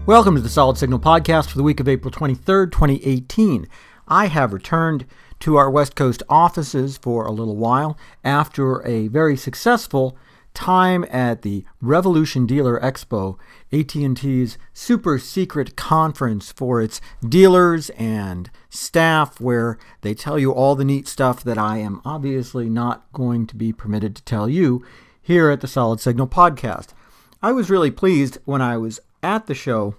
Welcome to the Solid Signal Podcast for the week of April 23rd, 2018. I have returned to our West Coast offices for a little while after a very successful time at the Revolution Dealer Expo, AT&T's super secret conference for its dealers and staff, where they tell you all the neat stuff that I am obviously not going to be permitted to tell you here at the Solid Signal Podcast. I was really pleased when I was at the show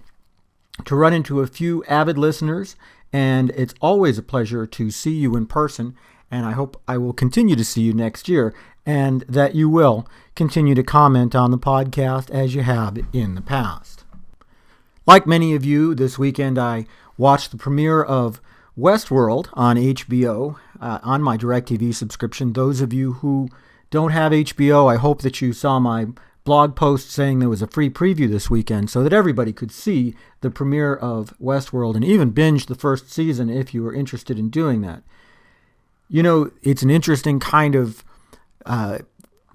to run into a few avid listeners, and it's always a pleasure to see you in person, and I hope I will continue to see you next year, and that you will continue to comment on the podcast as you have in the past. Like many of you, this weekend I watched the premiere of Westworld on HBO on my DirecTV subscription. Those of you who don't have HBO, I hope that you saw my blog post saying there was a free preview this weekend so that everybody could see the premiere of Westworld and even binge the first season if you were interested in doing that. You know, it's an interesting kind of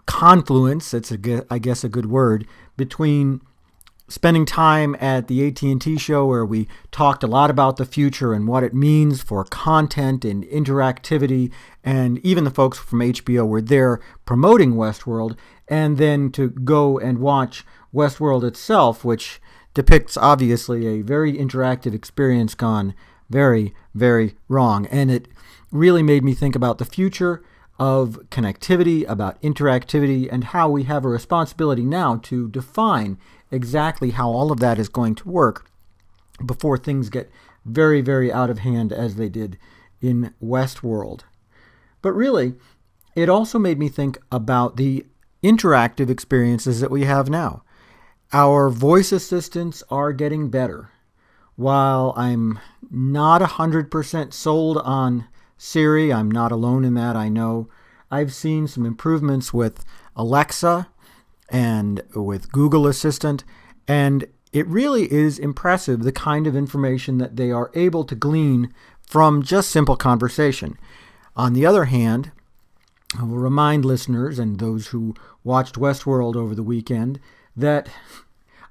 confluence, that's I guess a good word, between spending time at the AT&T show where we talked a lot about the future and what it means for content and interactivity, and even the folks from HBO were there promoting Westworld, and then to go and watch Westworld itself, which depicts obviously a very interactive experience gone very, very wrong. And it really made me think about the future of connectivity, about interactivity, and how we have a responsibility now to define exactly how all of that is going to work before things get very, very out of hand as they did in Westworld. But really, it also made me think about the interactive experiences that we have now. Our voice assistants are getting better. While I'm not 100% sold on Siri, I'm not alone in that, I know. I've seen some improvements with Alexa and with Google Assistant, and it really is impressive the kind of information that they are able to glean from just simple conversation. On the other hand, I will remind listeners and those who watched Westworld over the weekend that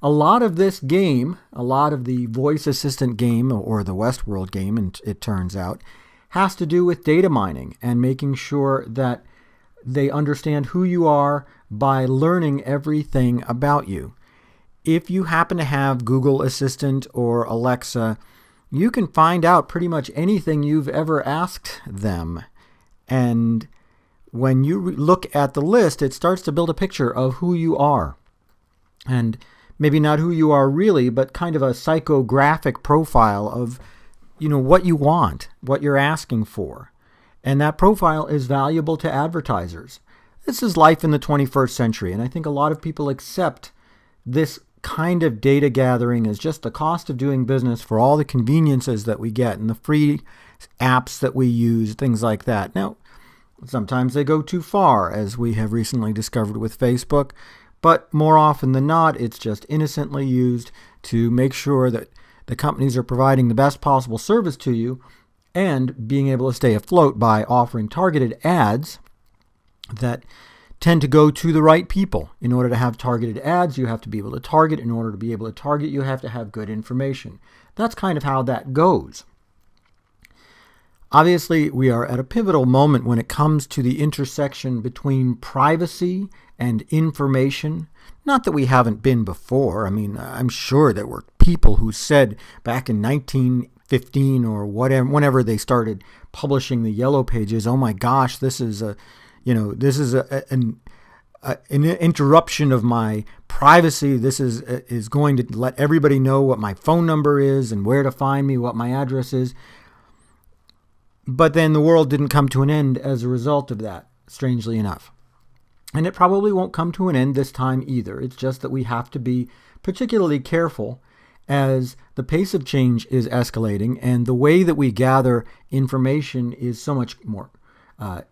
a lot of this game, a lot of the voice assistant game, or the Westworld game, and it turns out, has to do with data mining and making sure that they understand who you are by learning everything about you. If you happen to have Google Assistant or Alexa, you can find out pretty much anything you've ever asked them. And when you look at the list, it starts to build a picture of who you are. And maybe not who you are really, but kind of a psychographic profile of, you know, what you want, what you're asking for. And that profile is valuable to advertisers. This is life in the 21st century, and I think a lot of people accept this kind of data gathering as just the cost of doing business for all the conveniences that we get and the free apps that we use, things like that. Now, sometimes they go too far, as we have recently discovered with Facebook, but more often than not, it's just innocently used to make sure that the companies are providing the best possible service to you and being able to stay afloat by offering targeted ads that tend to go to the right people. In order to have targeted ads, you have to be able to target. In order to be able to target, you have to have good information. That's kind of how that goes. Obviously, we are at a pivotal moment when it comes to the intersection between privacy and information. Not that we haven't been before. I mean, I'm sure there were people who said back in 1915 or whatever, whenever they started publishing the Yellow Pages, oh my gosh, this is an interruption of my privacy. This is going to let everybody know what my phone number is and where to find me, what my address is. But then the world didn't come to an end as a result of that, strangely enough. And it probably won't come to an end this time either. It's just that we have to be particularly careful as the pace of change is escalating and the way that we gather information is so much more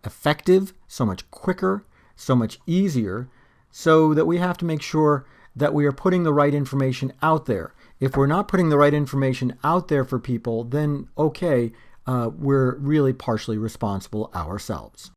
effective, so much quicker, so much easier, so that we have to make sure that we are putting the right information out there. If we're not putting the right information out there for people, then okay, we're really partially responsible ourselves.